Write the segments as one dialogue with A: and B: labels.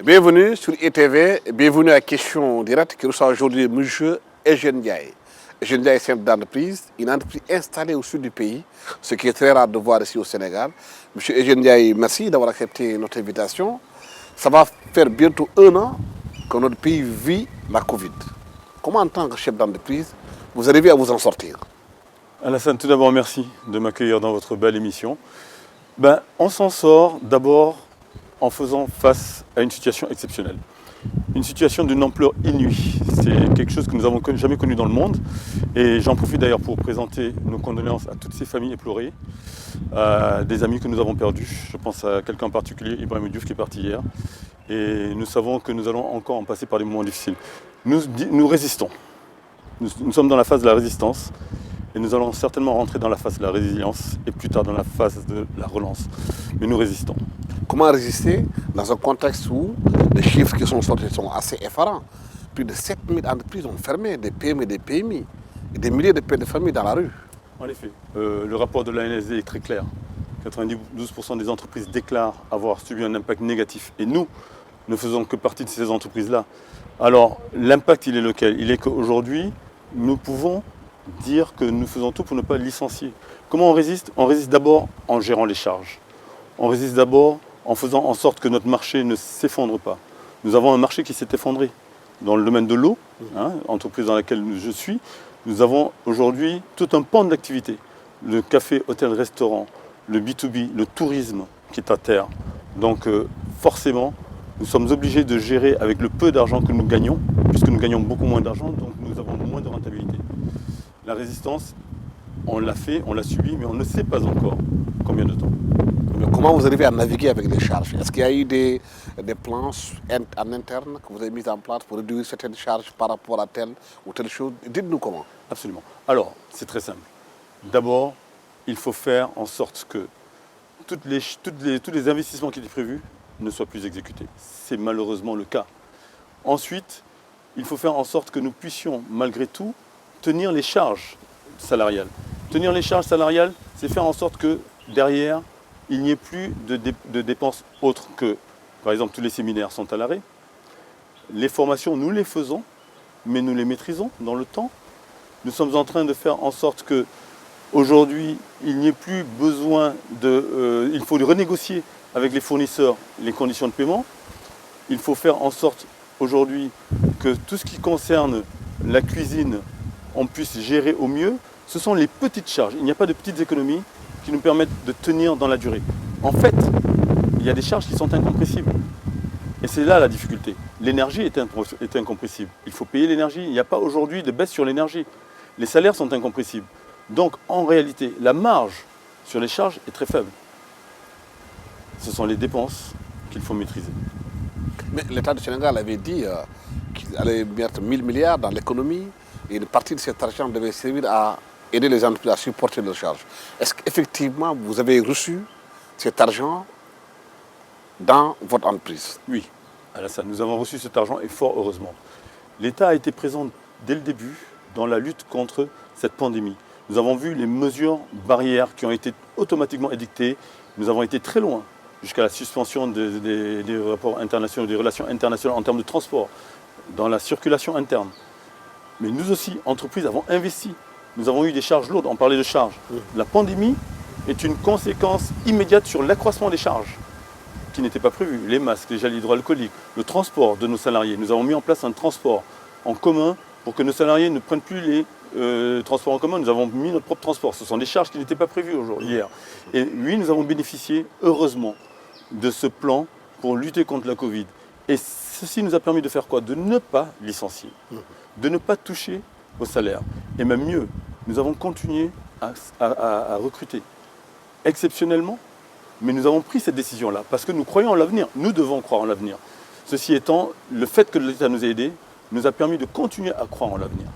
A: Bienvenue sur ITV, bienvenue à Question Directe qui reçoit aujourd'hui M. Eugène Ndiaye. Eugène Ndiaye est chef d'entreprise, une entreprise installée au sud du pays, ce qui est très rare de voir ici au Sénégal. M. Eugène Ndiaye, merci d'avoir accepté notre invitation. Ça va faire bientôt 1 an que notre pays vit la Covid. Comment, en tant que chef d'entreprise, vous arrivez à vous en sortir?
B: Alassane, tout d'abord, merci de m'accueillir dans votre belle émission. On s'en sort d'abord en faisant face à une situation exceptionnelle. Une situation d'une ampleur inouïe. C'est quelque chose que nous n'avons jamais connu dans le monde. Et j'en profite d'ailleurs pour présenter nos condoléances à toutes ces familles éplorées, à des amis que nous avons perdus. Je pense à quelqu'un en particulier, Ibrahim Diouf, qui est parti hier. Et nous savons que nous allons encore en passer par des moments difficiles. Nous résistons. Nous sommes dans la phase de la résistance. Et nous allons certainement rentrer dans la phase de la résilience et plus tard dans la phase de la relance. Mais nous résistons.
A: Comment résister dans un contexte où les chiffres qui sont sortis sont assez effarants? Plus de 7000 entreprises ont fermé, des PME et des PMI, et des milliers de pères de famille dans la rue.
B: En effet, le rapport de l'ANSD est très clair. 92% des entreprises déclarent avoir subi un impact négatif. Et nous ne faisons que partie de ces entreprises-là. Alors, l'impact, il est lequel? Il est qu'aujourd'hui, nous pouvons dire que nous faisons tout pour ne pas licencier. Comment on résiste? On résiste d'abord en gérant les charges. On résiste d'abord en faisant en sorte que notre marché ne s'effondre pas. Nous avons un marché qui s'est effondré. Dans le domaine de l'eau, entreprise dans laquelle je suis, nous avons aujourd'hui tout un pan d'activité. Le café, hôtel, restaurant, le B2B, le tourisme qui est à terre. Donc forcément, nous sommes obligés de gérer avec le peu d'argent que nous gagnons, puisque nous gagnons beaucoup moins d'argent, donc nous avons moins de rentabilité. La résistance, on l'a fait, on l'a subi, mais on ne sait pas encore combien de temps.
A: Mais comment vous arrivez à naviguer avec les charges? Est-ce qu'il y a eu des plans en interne que vous avez mis en place pour réduire certaines charges par rapport à telle ou telle chose? Dites-nous comment.
B: Absolument. Alors, c'est très simple. D'abord, il faut faire en sorte que tous les investissements qui étaient prévus ne soient plus exécutés. C'est malheureusement le cas. Ensuite, il faut faire en sorte que nous puissions, malgré tout, tenir les charges salariales. Tenir les charges salariales, c'est faire en sorte que derrière, il n'y ait plus de dépenses autres que, par exemple, tous les séminaires sont à l'arrêt. Les formations, nous les faisons, mais nous les maîtrisons dans le temps. Nous sommes en train de faire en sorte que, aujourd'hui, il n'y ait plus besoin de... il faut renégocier avec les fournisseurs les conditions de paiement. Il faut faire en sorte, aujourd'hui, que tout ce qui concerne la cuisine, on puisse gérer au mieux. Ce sont les petites charges. Il n'y a pas de petites économies qui nous permettent de tenir dans la durée. En fait, il y a des charges qui sont incompressibles. Et c'est là la difficulté. L'énergie est incompressible. Il faut payer l'énergie. Il n'y a pas aujourd'hui de baisse sur l'énergie. Les salaires sont incompressibles. Donc, en réalité, la marge sur les charges est très faible. Ce sont les dépenses qu'il faut maîtriser.
A: Mais l'État du Sénégal avait dit qu'il allait mettre 1000 milliards dans l'économie et une partie de cet argent devait servir à aider les entreprises à supporter leurs charges. Est-ce qu'effectivement vous avez reçu cet argent dans votre entreprise?
B: Oui, Alassane, nous avons reçu cet argent et fort heureusement. L'État a été présent dès le début dans la lutte contre cette pandémie. Nous avons vu les mesures barrières qui ont été automatiquement édictées. Nous avons été très loin, jusqu'à la suspension des rapports internationaux, des relations internationales en termes de transport, dans la circulation interne. Mais nous aussi, entreprises, avons investi. Nous avons eu des charges lourdes, on parlait de charges. La pandémie est une conséquence immédiate sur l'accroissement des charges qui n'étaient pas prévues. Les masques, les gels hydroalcooliques, le transport de nos salariés. Nous avons mis en place un transport en commun pour que nos salariés ne prennent plus les transports en commun. Nous avons mis notre propre transport. Ce sont des charges qui n'étaient pas prévues hier. Et oui, nous avons bénéficié, heureusement, de ce plan pour lutter contre la Covid. Et ceci nous a permis de faire quoi? De ne pas licencier, de ne pas toucher au salaire. Et même mieux, nous avons continué à recruter exceptionnellement, mais nous avons pris cette décision-là parce que nous croyons en l'avenir. Nous devons croire en l'avenir. Ceci étant, le fait que l'État nous ait aidés nous a permis de continuer à croire en l'avenir.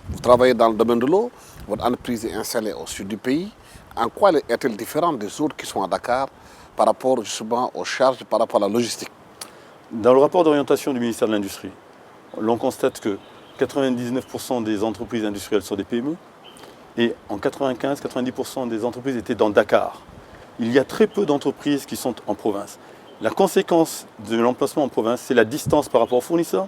A: Vous travaillez dans le domaine de l'eau, votre entreprise est installée au sud du pays. En quoi est-elle différente des autres qui sont à Dakar par rapport justement aux charges, par rapport à la logistique?
B: Dans le rapport d'orientation du ministère de l'Industrie, l'on constate que 99% des entreprises industrielles sont des PME et en 95-90% des entreprises étaient dans Dakar. Il y a très peu d'entreprises qui sont en province. La conséquence de l'emplacement en province, c'est la distance par rapport aux fournisseurs,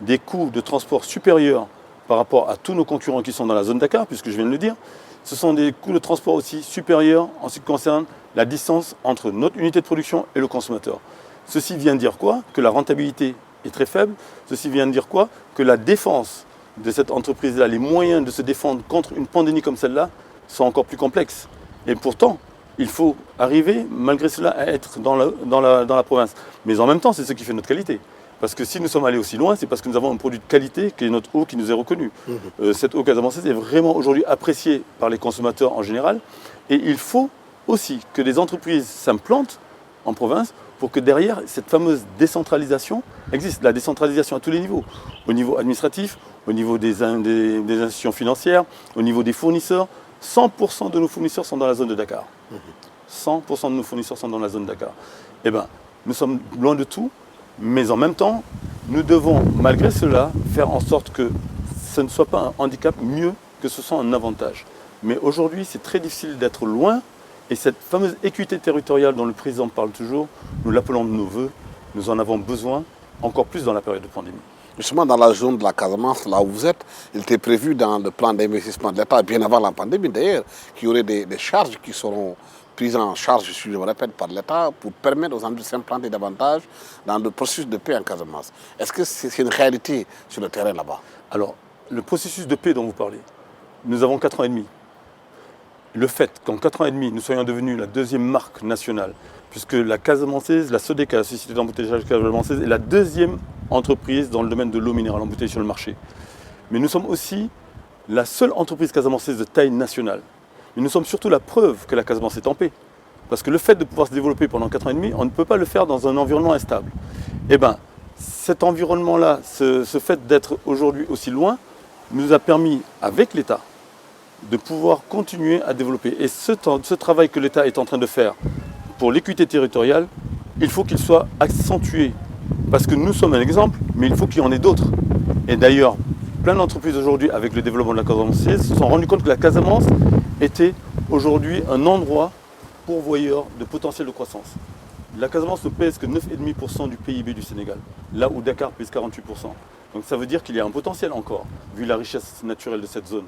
B: des coûts de transport supérieurs par rapport à tous nos concurrents qui sont dans la zone Dakar, puisque je viens de le dire. Ce sont des coûts de transport aussi supérieurs en ce qui concerne la distance entre notre unité de production et le consommateur. Ceci vient dire quoi? Que la rentabilité est très faible. Ceci vient dire quoi? Que la défense de cette entreprise-là, les moyens de se défendre contre une pandémie comme celle-là, sont encore plus complexes. Et pourtant, il faut arriver, malgré cela, à être dans la province. Mais en même temps, c'est ce qui fait notre qualité. Parce que si nous sommes allés aussi loin, c'est parce que nous avons un produit de qualité qui est notre eau qui nous est reconnue. Cette eau casamançaise est vraiment aujourd'hui appréciée par les consommateurs en général. Et il faut aussi que les entreprises s'implantent en province pour que derrière, cette fameuse décentralisation existe. La décentralisation à tous les niveaux. Au niveau administratif, au niveau des institutions financières, au niveau des fournisseurs. 100% de nos fournisseurs sont dans la zone de Dakar. 100% de nos fournisseurs sont dans la zone de Dakar. Eh bien, nous sommes loin de tout, mais en même temps, nous devons, malgré cela, faire en sorte que ce ne soit pas un handicap mieux que ce soit un avantage. Mais aujourd'hui, c'est très difficile d'être loin, et cette fameuse équité territoriale dont le président parle toujours, nous l'appelons de nos voeux, nous en avons besoin, encore plus dans la période de pandémie.
A: Justement, dans la zone de la Casamance, là où vous êtes, il était prévu dans le plan d'investissement de l'État, bien avant la pandémie d'ailleurs, qu'il y aurait des charges qui seront prises en charge, je me répète, par l'État pour permettre aux industries de s'implanter davantage dans le processus de paix en Casamance. Est-ce que c'est une réalité sur le terrain là-bas?
B: Alors, le processus de paix dont vous parlez, nous avons 4 ans et demi. Le fait qu'en 4 ans et demi, nous soyons devenus la deuxième marque nationale, puisque la Casamançaise, la Sodeca, la Société d'embouteillage casamançaise, est la deuxième entreprise dans le domaine de l'eau minérale embouteillée sur le marché. Mais nous sommes aussi la seule entreprise casamançaise de taille nationale. Mais nous sommes surtout la preuve que la Casamance est en paix. Parce que le fait de pouvoir se développer pendant 4 ans et demi, on ne peut pas le faire dans un environnement instable. Eh bien, cet environnement-là, ce fait d'être aujourd'hui aussi loin, nous a permis, avec l'État, de pouvoir continuer à développer. Et ce travail que l'État est en train de faire pour l'équité territoriale, il faut qu'il soit accentué. Parce que nous sommes un exemple, mais il faut qu'il y en ait d'autres. Et d'ailleurs, plein d'entreprises aujourd'hui, avec le développement de la Casamance, se sont rendues compte que la Casamance était aujourd'hui un endroit pourvoyeur de potentiel de croissance. La Casamance ne pèse que 9,5% du PIB du Sénégal, là où Dakar pèse 48%. Donc ça veut dire qu'il y a un potentiel encore, vu la richesse naturelle de cette zone.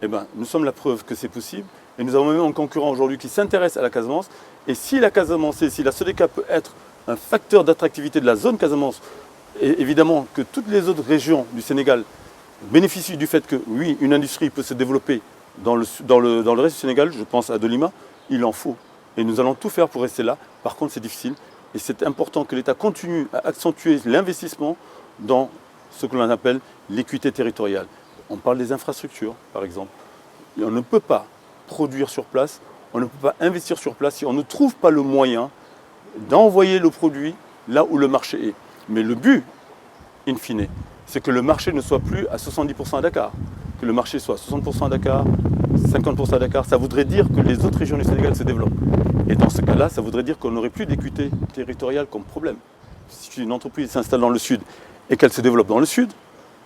B: Eh bien, nous sommes la preuve que c'est possible. Et nous avons même un concurrent aujourd'hui qui s'intéresse à la Casamance. Et si la Casamance, si la Sodeca peut être un facteur d'attractivité de la zone Casamance, et évidemment que toutes les autres régions du Sénégal bénéficient du fait que, oui, une industrie peut se développer dans le reste du Sénégal, je pense à Dolima, il en faut. Et nous allons tout faire pour rester là. Par contre, c'est difficile. Et c'est important que l'État continue à accentuer l'investissement dans ce que l'on appelle l'équité territoriale. On parle des infrastructures, par exemple. Et on ne peut pas produire sur place, on ne peut pas investir sur place si on ne trouve pas le moyen d'envoyer le produit là où le marché est. Mais le but, in fine, c'est que le marché ne soit plus à 70% à Dakar. Que le marché soit à 60% à Dakar, 50% à Dakar. Ça voudrait dire que les autres régions du Sénégal se développent. Et dans ce cas-là, ça voudrait dire qu'on n'aurait plus d'équité territoriale comme problème. Si une entreprise s'installe dans le sud et qu'elle se développe dans le sud,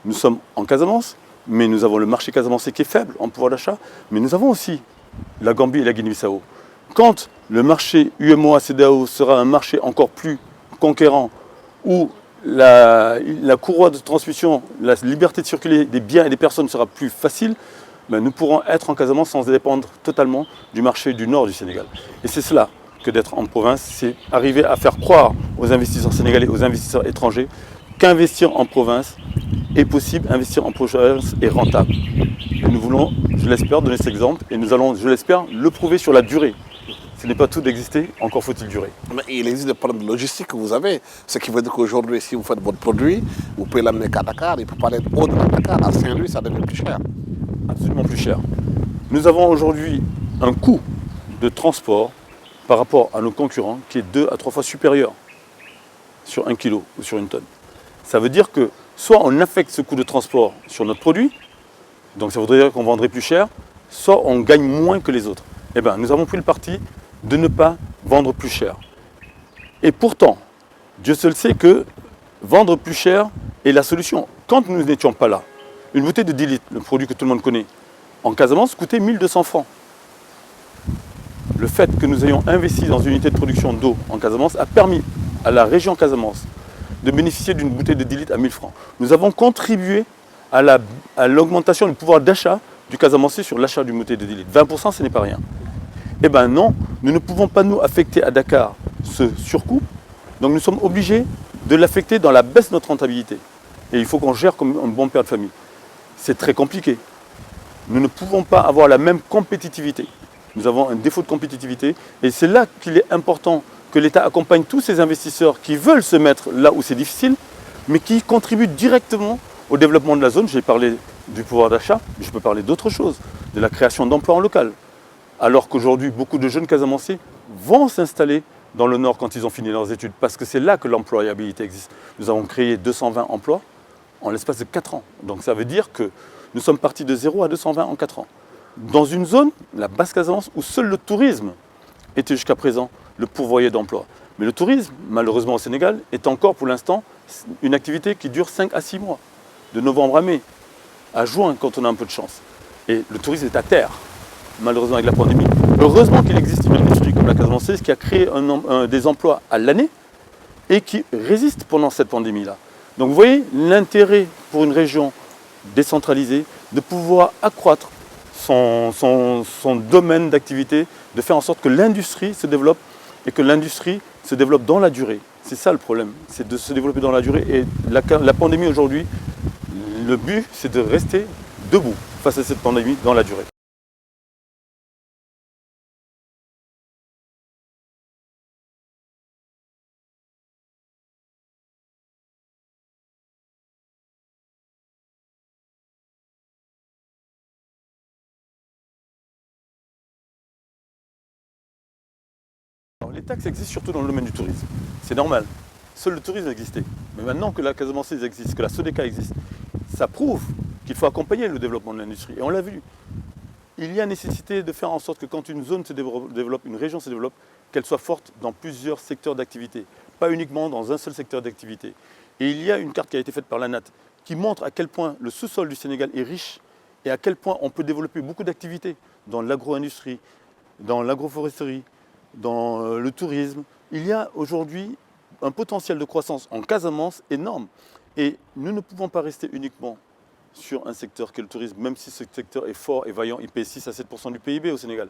B: nous sommes en Casamance, mais nous avons le marché casamançais qui est faible en pouvoir d'achat, mais nous avons aussi la Gambie et la Guinée-Bissau. Quand le marché UMOA-CEDEAO sera un marché encore plus conquérant, où la courroie de transmission, la liberté de circuler des biens et des personnes sera plus facile, ben nous pourrons être en Casamance sans dépendre totalement du marché du nord du Sénégal. Et c'est cela que d'être en province, c'est arriver à faire croire aux investisseurs sénégalais, aux investisseurs étrangers, qu'investir en province est possible, investir en province est rentable. Et nous voulons, je l'espère, donner cet exemple et nous allons, je l'espère, le prouver sur la durée. Ce n'est pas tout d'exister, encore faut-il durer.
A: Mais il existe des problèmes de logistique que vous avez. Ce qui veut dire qu'aujourd'hui, si vous faites votre produit, vous pouvez l'amener qu'à Dakar, il ne peut pas aller au-delà de Dakar. À Saint-Louis, ça devient plus cher.
B: Absolument plus cher. Nous avons aujourd'hui un coût de transport par rapport à nos concurrents qui est 2 à 3 fois supérieur. sur 1 kilo ou sur une tonne. Ça veut dire que soit on affecte ce coût de transport sur notre produit, donc ça voudrait dire qu'on vendrait plus cher, soit on gagne moins que les autres. Eh bien, nous avons pris le parti de ne pas vendre plus cher. Et pourtant, Dieu seul sait que vendre plus cher est la solution. Quand nous n'étions pas là, une bouteille de 10 litres, le produit que tout le monde connaît, en Casamance coûtait 1200 francs. Le fait que nous ayons investi dans une unité de production d'eau en Casamance a permis à la région Casamance de bénéficier d'une bouteille de 10 litres à 1000 francs. Nous avons contribué à l'augmentation du pouvoir d'achat du Casamancé sur l'achat d'une bouteille de 10 litres. 20%, ce n'est pas rien. Eh bien non, nous ne pouvons pas nous affecter à Dakar ce surcoût, donc nous sommes obligés de l'affecter dans la baisse de notre rentabilité. Et il faut qu'on gère comme un bon père de famille. C'est très compliqué. Nous ne pouvons pas avoir la même compétitivité. Nous avons un défaut de compétitivité et c'est là qu'il est important que l'État accompagne tous ces investisseurs qui veulent se mettre là où c'est difficile, mais qui contribuent directement au développement de la zone. J'ai parlé du pouvoir d'achat, mais je peux parler d'autres choses, de la création d'emplois en local. Alors qu'aujourd'hui, beaucoup de jeunes Casamancés vont s'installer dans le Nord quand ils ont fini leurs études, parce que c'est là que l'employabilité existe. Nous avons créé 220 emplois en l'espace de 4 ans. Donc ça veut dire que nous sommes partis de 0 à 220 en 4 ans. Dans une zone, la Basse-Casamance, où seul le tourisme était jusqu'à présent le pourvoyeur d'emplois. Mais le tourisme, malheureusement au Sénégal, est encore pour l'instant une activité qui dure 5 à 6 mois, de novembre à mai, à juin quand on a un peu de chance. Et le tourisme est à terre, malheureusement avec la pandémie. Heureusement qu'il existe une industrie comme la Casamançaise qui a créé des emplois à l'année et qui résiste pendant cette pandémie-là. Donc vous voyez l'intérêt pour une région décentralisée de pouvoir accroître son domaine d'activité, de faire en sorte que l'industrie se développe et que l'industrie se développe dans la durée. C'est ça le problème, c'est de se développer dans la durée. Et la pandémie aujourd'hui, le but c'est de rester debout face à cette pandémie dans la durée. Les taxes existent surtout dans le domaine du tourisme. C'est normal. Seul le tourisme existait. Mais maintenant que la Casamançaise existe, que la Sodeca existe, ça prouve qu'il faut accompagner le développement de l'industrie. Et on l'a vu. Il y a nécessité de faire en sorte que quand une zone se développe, une région se développe, qu'elle soit forte dans plusieurs secteurs d'activité. Pas uniquement dans un seul secteur d'activité. Et il y a une carte qui a été faite par l'ANAT qui montre à quel point le sous-sol du Sénégal est riche et à quel point on peut développer beaucoup d'activités dans l'agro-industrie, dans l'agroforesterie, dans le tourisme. Il y a aujourd'hui un potentiel de croissance en Casamance énorme. Et nous ne pouvons pas rester uniquement sur un secteur qu'est le tourisme, même si ce secteur est fort et vaillant, il paye 6 à 7% du PIB au Sénégal.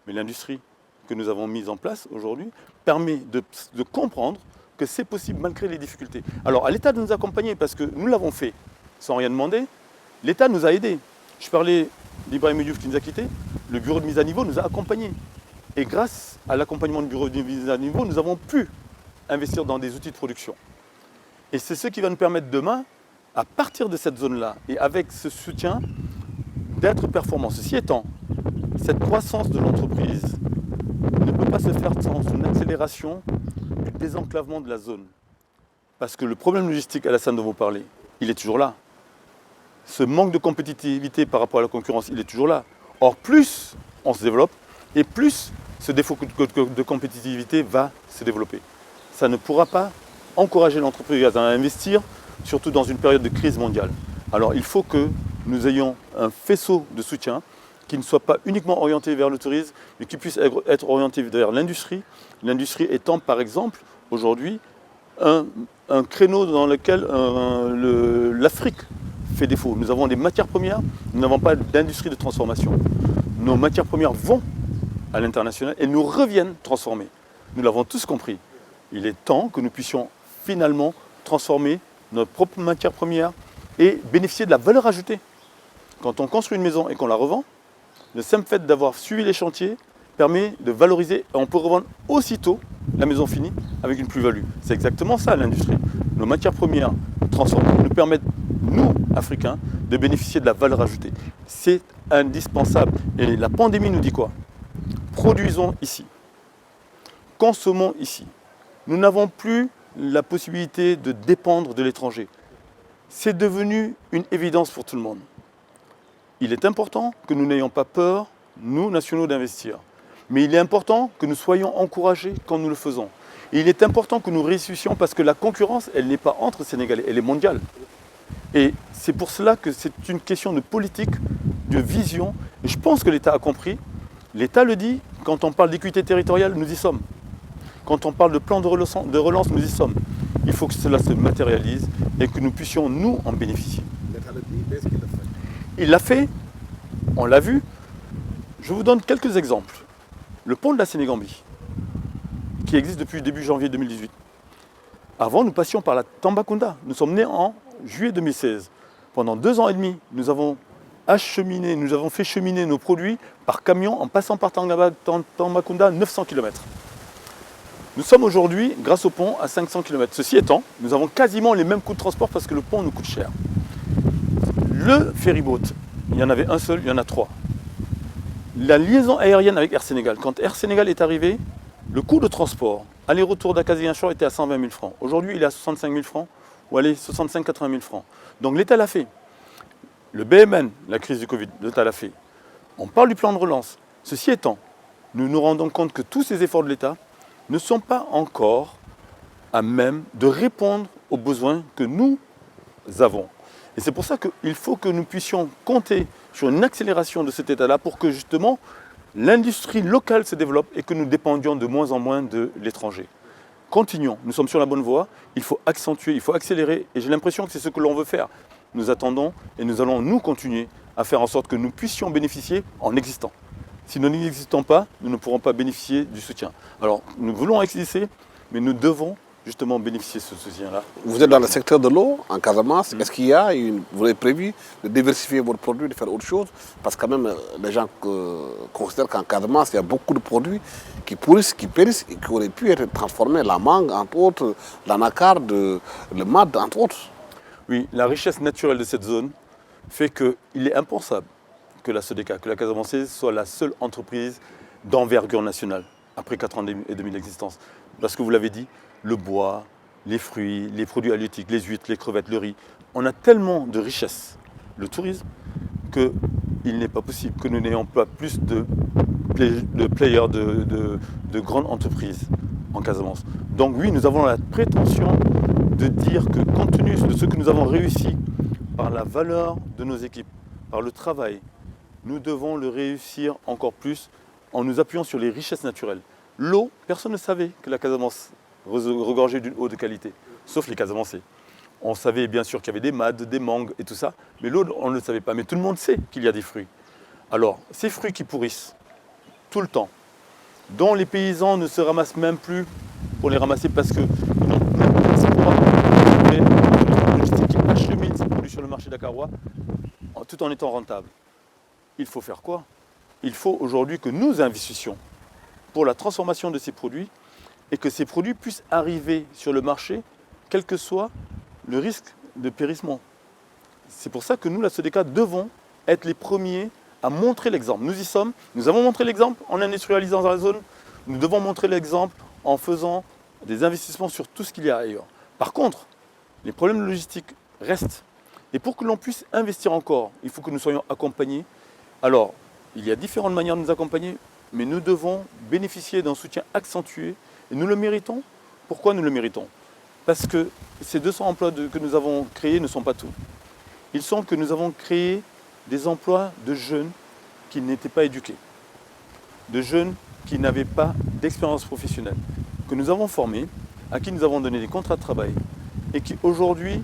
B: Mais l'industrie que nous avons mise en place aujourd'hui permet de comprendre que c'est possible malgré les difficultés. Alors à l'État de nous accompagner, parce que nous l'avons fait sans rien demander, l'État nous a aidés. Je parlais d'Ibrahim Diouf qui nous a quittés, le bureau de mise à niveau nous a accompagnés. Et grâce à l'accompagnement du bureau de mise à niveau, nous avons pu investir dans des outils de production. Et c'est ce qui va nous permettre demain, à partir de cette zone-là, et avec ce soutien, d'être performants. Ceci étant, cette croissance de l'entreprise ne peut pas se faire sans une accélération du désenclavement de la zone. Parce que le problème logistique, Alassane, dont vous parlez, il est toujours là. Ce manque de compétitivité par rapport à la concurrence, il est toujours là. Or, plus on se développe, et plus ce défaut de compétitivité va se développer. Ça ne pourra pas encourager l'entreprise à investir, surtout dans une période de crise mondiale. Alors il faut que nous ayons un faisceau de soutien qui ne soit pas uniquement orienté vers le tourisme, mais qui puisse être orienté vers l'industrie. L'industrie étant par exemple aujourd'hui un créneau dans lequel l'Afrique fait défaut. Nous avons des matières premières, nous n'avons pas d'industrie de transformation. Nos matières premières vont à l'international et nous reviennent transformées. Nous l'avons tous compris. Il est temps que nous puissions finalement transformer notre propre matière première et bénéficier de la valeur ajoutée. Quand on construit une maison et qu'on la revend, le simple fait d'avoir suivi les chantiers permet de valoriser et on peut revendre aussitôt la maison finie avec une plus-value. C'est exactement ça l'industrie. Nos matières premières transformées nous permettent, nous, Africains, de bénéficier de la valeur ajoutée. C'est indispensable. Et la pandémie nous dit quoi ? Produisons ici. Consommons ici. Nous n'avons plus la possibilité de dépendre de l'étranger. C'est devenu une évidence pour tout le monde. Il est important que nous n'ayons pas peur, nous, nationaux, d'investir. Mais il est important que nous soyons encouragés quand nous le faisons. Et il est important que nous réussissions parce que la concurrence, elle n'est pas entre Sénégalais, elle est mondiale. Et c'est pour cela que c'est une question de politique, de vision. Et je pense que l'État a compris. L'État le dit, quand on parle d'équité territoriale, nous y sommes. Quand on parle de plan de relance, nous y sommes. Il faut que cela se matérialise et que nous puissions, nous, en bénéficier.
A: L'État le dit, mais est-ce qu'il le fait?
B: Il l'a fait, on l'a vu. Je vous donne quelques exemples. Le pont de la Sénégambie, qui existe depuis début janvier 2018. Avant, nous passions par la Tambacounda. Nous sommes nés en juillet 2016. Pendant 2 ans et demi, nous avons fait cheminer nos produits par camion en passant par Tambacounda 900 km. Nous sommes aujourd'hui, grâce au pont, à 500 km. Ceci étant, nous avons quasiment les mêmes coûts de transport parce que le pont nous coûte cher. Le ferryboat, il y en avait un seul, il y en a 3. La liaison aérienne avec Air Sénégal, quand Air Sénégal est arrivé, le coût de transport, aller-retour d'Acazien-Chor était à 120 000 francs. Aujourd'hui, il est à 65 000 francs ou allez, 65-80 000 francs. Donc l'État l'a fait. Le BMN, la crise du Covid, l'État l'a fait. On parle du plan de relance. Ceci étant, nous nous rendons compte que tous ces efforts de l'État ne sont pas encore à même de répondre aux besoins que nous avons. Et c'est pour ça qu'il faut que nous puissions compter sur une accélération de cet état-là pour que justement l'industrie locale se développe et que nous dépendions de moins en moins de l'étranger. Continuons, nous sommes sur la bonne voie, il faut accentuer, il faut accélérer et j'ai l'impression que c'est ce que l'on veut faire. Nous attendons et nous allons nous continuer à faire en sorte que nous puissions bénéficier en existant. Si nous n'existons pas, nous ne pourrons pas bénéficier du soutien. Alors nous voulons exister, mais nous devons justement bénéficier de ce soutien-là.
A: Vous êtes dans le secteur de l'eau, en Casamance. Est-ce qu'il y a vous avez prévu de diversifier votre produit, de faire autre chose? Parce que quand même, les gens considèrent qu'en Casamance, il y a beaucoup de produits qui pourrissent, qui périssent et qui auraient pu être transformés. La mangue, entre autres, l'anacarde, le mad, entre autres.
B: Oui, la richesse naturelle de cette zone fait qu'il est impensable que la SODECA, que la Casamançaise soit la seule entreprise d'envergure nationale après 4 ans et demi d'existence. Parce que vous l'avez dit, le bois, les fruits, les produits halieutiques, les huîtres, les crevettes, le riz. On a tellement de richesses, le tourisme, qu'il n'est pas possible que nous n'ayons pas plus de players, de grandes entreprises en Casamance. Donc oui, nous avons la prétention de dire que compte tenu de ce que nous avons réussi par la valeur de nos équipes, par le travail, nous devons le réussir encore plus en nous appuyant sur les richesses naturelles. L'eau, personne ne savait que la Casamance regorgeait d'une eau de qualité, sauf les Casamançais. On savait bien sûr qu'il y avait des mades, des mangues et tout ça, mais l'eau, on ne le savait pas. Mais tout le monde sait qu'il y a des fruits. Alors, ces fruits qui pourrissent tout le temps, dont les paysans ne se ramassent même plus pour les ramasser parce qu'ils n'ont plus de place pour avoir une logistique qui achemine ces produits sur le marché dakarois, tout en étant rentable. Il faut faire quoi? Il faut aujourd'hui que nous investissions pour la transformation de ces produits et que ces produits puissent arriver sur le marché, quel que soit le risque de périssement. C'est pour ça que nous, la SODECA, devons être les premiers à montrer l'exemple. Nous y sommes, nous avons montré l'exemple en industrialisant dans la zone, nous devons montrer l'exemple en faisant des investissements sur tout ce qu'il y a ailleurs. Par contre, les problèmes logistiques restent. Et pour que l'on puisse investir encore, il faut que nous soyons accompagnés. Alors, il y a différentes manières de nous accompagner, mais nous devons bénéficier d'un soutien accentué et nous le méritons. Pourquoi nous le méritons? Parce que ces 200 emplois que nous avons créés ne sont pas tout. Ils sont que nous avons créé des emplois de jeunes qui n'étaient pas éduqués, de jeunes qui n'avaient pas d'expérience professionnelle, que nous avons formés, à qui nous avons donné des contrats de travail et qui aujourd'hui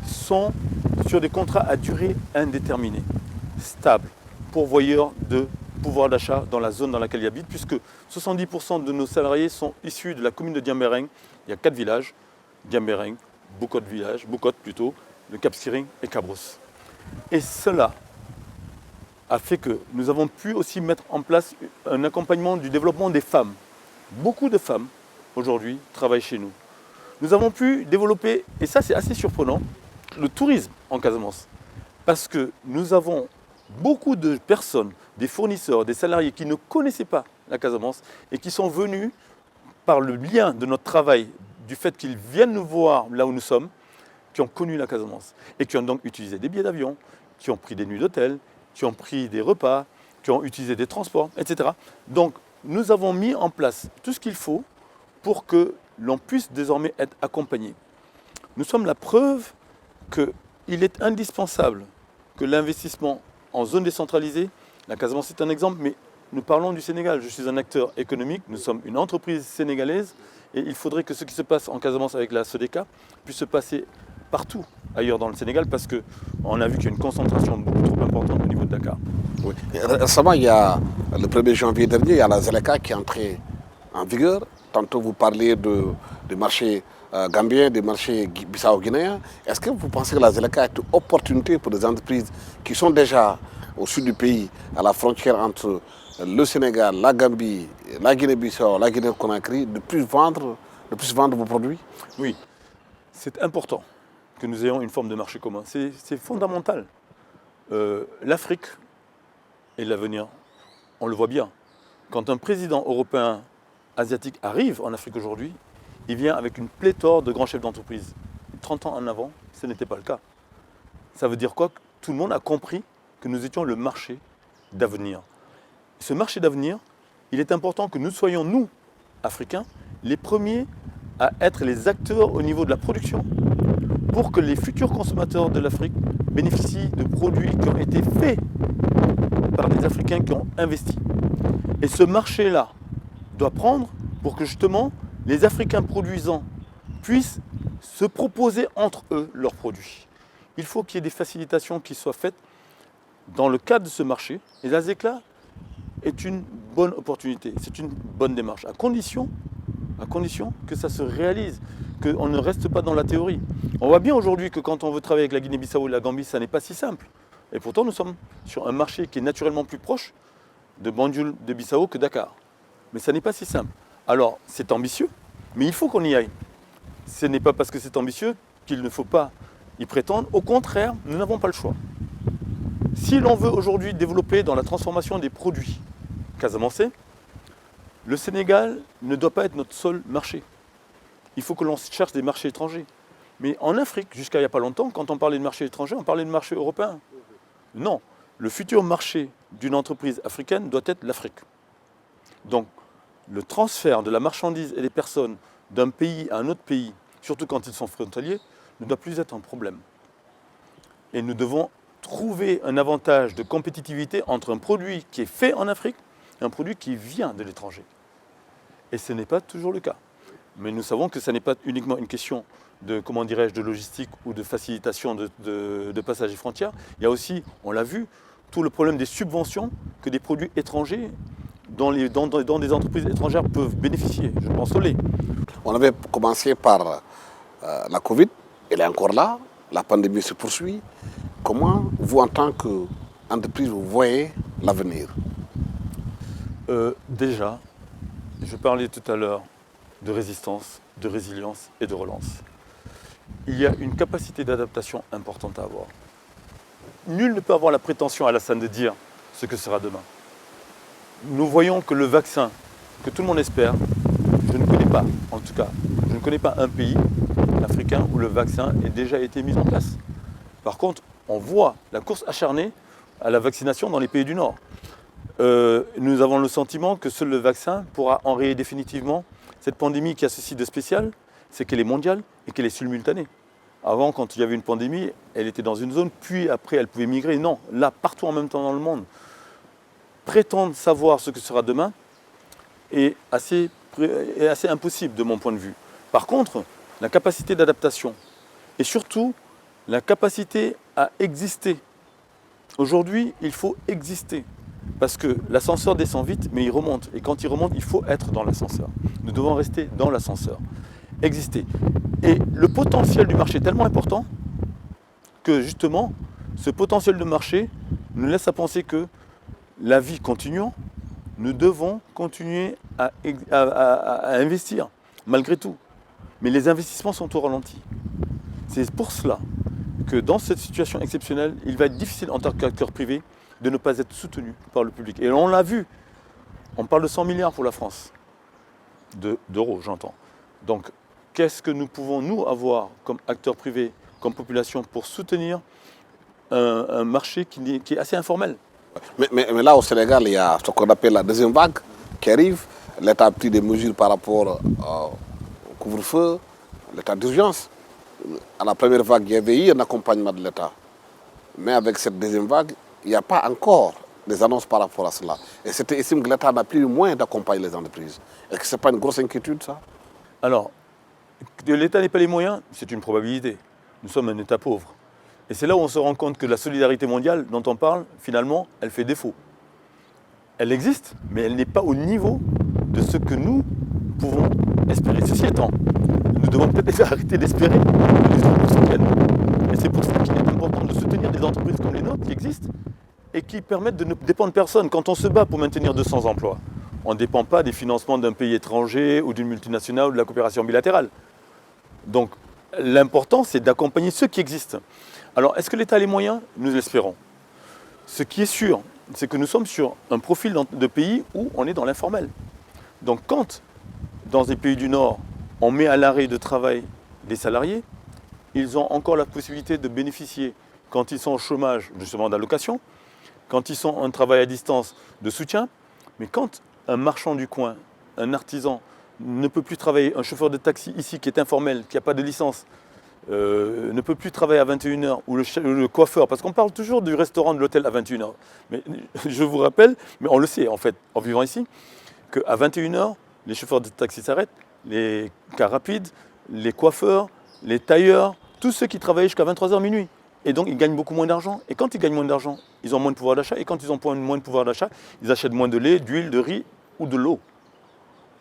B: sont sur des contrats à durée indéterminée, stables, pourvoyeurs de pouvoir d'achat dans la zone dans laquelle ils habitent, puisque 70% de nos salariés sont issus de la commune de Diembéring. Il y a 4 villages, Diembéring, Boucotte plutôt, le Cap Skirring et Cabrousse. Et cela a fait que nous avons pu aussi mettre en place un accompagnement du développement des femmes. Beaucoup de femmes, aujourd'hui, travaillent chez nous. Nous avons pu développer, et ça c'est assez surprenant, le tourisme en Casamance. Parce que nous avons beaucoup de personnes, des fournisseurs, des salariés qui ne connaissaient pas la Casamance et qui sont venus par le lien de notre travail du fait qu'ils viennent nous voir là où nous sommes, qui ont connu la Casamance et qui ont donc utilisé des billets d'avion, qui ont pris des nuits d'hôtel, qui ont pris des repas, qui ont utilisé des transports, etc. Donc, nous avons mis en place tout ce qu'il faut pour que l'on puisse désormais être accompagné. Nous sommes la preuve qu'il est indispensable que l'investissement en zone décentralisée, la Casamance est un exemple, mais nous parlons du Sénégal. Je suis un acteur économique, nous sommes une entreprise sénégalaise et il faudrait que ce qui se passe en Casamance avec la SODECA puisse se passer partout ailleurs dans le Sénégal parce qu'on a vu qu'il y a une concentration beaucoup trop importante au niveau de Dakar.
A: Oui. Récemment, il y a le 1er janvier dernier, il y a la ZLECA qui est entrée en vigueur. Tantôt, vous parliez du marché gambien, des marchés bissau-guinéens. Est-ce que vous pensez que la ZLECA est une opportunité pour des entreprises qui sont déjà au sud du pays, à la frontière entre le Sénégal, la Gambie, la Guinée-Bissau, la Guinée-Conakry, de plus vendre vos produits?
B: Oui, c'est important que nous ayons une forme de marché commun. C'est fondamental. L'Afrique et l'avenir, on le voit bien. Quand un président européen asiatique arrive en Afrique aujourd'hui, il vient avec une pléthore de grands chefs d'entreprise. 30 ans en avant, ce n'était pas le cas. Ça veut dire quoi? Tout le monde a compris que nous étions le marché d'avenir. Ce marché d'avenir, il est important que nous soyons, nous, Africains, les premiers à être les acteurs au niveau de la production pour que les futurs consommateurs de l'Afrique bénéficient de produits qui ont été faits par des Africains qui ont investi. Et ce marché-là doit prendre pour que justement les Africains produisants puissent se proposer entre eux leurs produits. Il faut qu'il y ait des facilitations qui soient faites dans le cadre de ce marché. Et la ZECLA est une bonne opportunité, c'est une bonne démarche, à condition que ça se réalise, qu'on ne reste pas dans la théorie. On voit bien aujourd'hui que quand on veut travailler avec la Guinée-Bissau et la Gambie, ça n'est pas si simple. Et pourtant, nous sommes sur un marché qui est naturellement plus proche de Banjul, de Bissau que Dakar. Mais ça n'est pas si simple. Alors, c'est ambitieux, mais il faut qu'on y aille. Ce n'est pas parce que c'est ambitieux qu'il ne faut pas y prétendre. Au contraire, nous n'avons pas le choix. Si l'on veut aujourd'hui développer dans la transformation des produits casamançais, le Sénégal ne doit pas être notre seul marché. Il faut que l'on cherche des marchés étrangers. Mais en Afrique, jusqu'à il n'y a pas longtemps, quand on parlait de marché étranger, on parlait de marché européen. Non, le futur marché d'une entreprise africaine doit être l'Afrique. Donc, le transfert de la marchandise et des personnes d'un pays à un autre pays, surtout quand ils sont frontaliers, ne doit plus être un problème. Et nous devons trouver un avantage de compétitivité entre un produit qui est fait en Afrique et un produit qui vient de l'étranger. Et ce n'est pas toujours le cas. Mais nous savons que ce n'est pas uniquement une question de, de logistique ou de facilitation de passage des frontières. Il y a aussi, on l'a vu, tout le problème des subventions que des produits étrangers dans des entreprises étrangères peuvent bénéficier. Je pense au lait.
A: On avait commencé par la Covid, elle est encore là, la pandémie se poursuit. Comment, vous, en tant qu'entreprise, vous voyez l'avenir?
B: Déjà, je parlais tout à l'heure de résistance, de résilience et de relance. Il y a une capacité d'adaptation importante à avoir. Nul ne peut avoir la prétention, Alassane, de dire ce que sera demain. Nous voyons que le vaccin, que tout le monde espère, je ne connais pas, en tout cas, je ne connais pas un pays africain où le vaccin ait déjà été mis en place. Par contre, on voit la course acharnée à la vaccination dans les pays du Nord. Nous avons le sentiment que seul le vaccin pourra enrayer définitivement cette pandémie qui a ceci de spécial, c'est qu'elle est mondiale et qu'elle est simultanée. Avant, quand il y avait une pandémie, elle était dans une zone, puis après, elle pouvait migrer. Non, là, partout en même temps dans le monde. Prétendre savoir ce que sera demain est assez impossible de mon point de vue. Par contre, la capacité d'adaptation et surtout la capacité à exister. Aujourd'hui, il faut exister. Parce que l'ascenseur descend vite, mais il remonte. Et quand il remonte, il faut être dans l'ascenseur. Nous devons rester dans l'ascenseur. Exister. Et le potentiel du marché est tellement important que justement, ce potentiel de marché nous laisse à penser que la vie continuant, nous devons continuer à investir, malgré tout. Mais les investissements sont au ralenti. C'est pour cela que dans cette situation exceptionnelle, il va être difficile en tant qu'acteur privé de ne pas être soutenu par le public. Et on l'a vu, on parle de 100 milliards pour la France, d'euros j'entends. Donc qu'est-ce que nous pouvons, nous, avoir comme acteurs privés, comme population, pour soutenir un marché qui est assez informel.
A: Mais là, au Sénégal, il y a ce qu'on appelle la deuxième vague qui arrive. L'État a pris des mesures par rapport au couvre-feu, l'état d'urgence. À la première vague, il y avait eu un accompagnement de l'État. Mais avec cette deuxième vague, il n'y a pas encore des annonces par rapport à cela. Et c'était ici que l'État n'a plus les moyens d'accompagner les entreprises. Est-ce que ce n'est pas une grosse inquiétude, ça?
B: Alors, que l'État n'ait pas les moyens, c'est une probabilité. Nous sommes un État pauvre. Et c'est là où on se rend compte que la solidarité mondiale dont on parle, finalement, elle fait défaut. Elle existe, mais elle n'est pas au niveau de ce que nous pouvons espérer. Ceci étant, nous devons peut-être arrêter d'espérer que les autres nous soutiennent. Et c'est pour ça qu'il est important de soutenir des entreprises comme les nôtres qui existent et qui permettent de ne dépendre de personne. Quand on se bat pour maintenir 200 emplois, on ne dépend pas des financements d'un pays étranger ou d'une multinationale ou de la coopération bilatérale. Donc l'important, c'est d'accompagner ceux qui existent. Alors, est-ce que l'État a les moyens? Nous l'espérons. Ce qui est sûr, c'est que nous sommes sur un profil de pays où on est dans l'informel. Donc quand, dans des pays du Nord, on met à l'arrêt de travail des salariés, ils ont encore la possibilité de bénéficier, quand ils sont au chômage, justement d'allocation, quand ils sont en travail à distance, de soutien. Mais quand un marchand du coin, un artisan, ne peut plus travailler, un chauffeur de taxi ici qui est informel, qui n'a pas de licence, ne peut plus travailler à 21h, ou le coiffeur, parce qu'on parle toujours du restaurant, de l'hôtel à 21h. Mais je vous rappelle, mais on le sait en fait, en vivant ici, qu'à 21h, les chauffeurs de taxi s'arrêtent, les cars rapides, les coiffeurs, les tailleurs, tous ceux qui travaillent jusqu'à 23h minuit. Et donc ils gagnent beaucoup moins d'argent. Et quand ils gagnent moins d'argent, ils ont moins de pouvoir d'achat. Et quand ils ont moins de pouvoir d'achat, ils achètent moins de lait, d'huile, de riz ou de l'eau.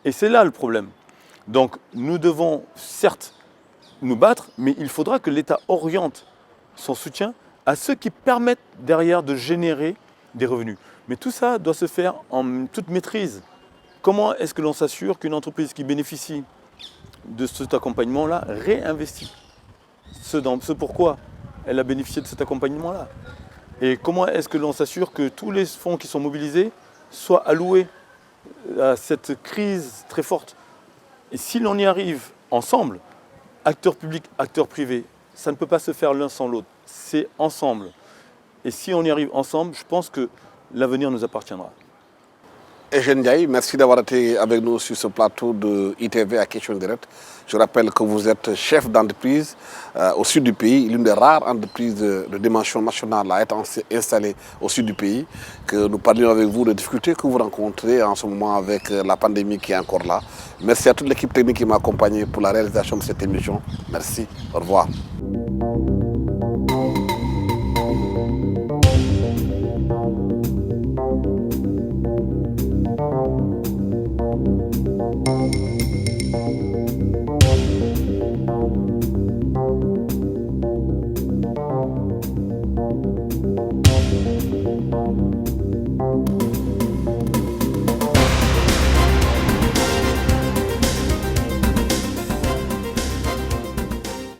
B: Et c'est là le problème. Donc nous devons certes nous battre, mais il faudra que l'État oriente son soutien à ceux qui permettent derrière de générer des revenus. Mais tout ça doit se faire en toute maîtrise. Comment est-ce que l'on s'assure qu'une entreprise qui bénéficie de cet accompagnement-là réinvestit ce pourquoi elle a bénéficié de cet accompagnement-là? Et comment est-ce que l'on s'assure que tous les fonds qui sont mobilisés soient alloués à cette crise très forte? Et si l'on y arrive ensemble, acteurs publics, acteurs privés, ça ne peut pas se faire l'un sans l'autre. C'est ensemble. Et si on y arrive ensemble, je pense que l'avenir nous appartiendra.
A: Eugène Ndiaye, merci d'avoir été avec nous sur ce plateau de ITV à Questions Directes. Je rappelle que vous êtes chef d'entreprise au sud du pays, l'une des rares entreprises de dimension nationale à être installée au sud du pays, que nous parlions avec vous des difficultés que vous rencontrez en ce moment avec la pandémie qui est encore là. Merci à toute l'équipe technique qui m'a accompagné pour la réalisation de cette émission. Merci, au revoir. Thank you.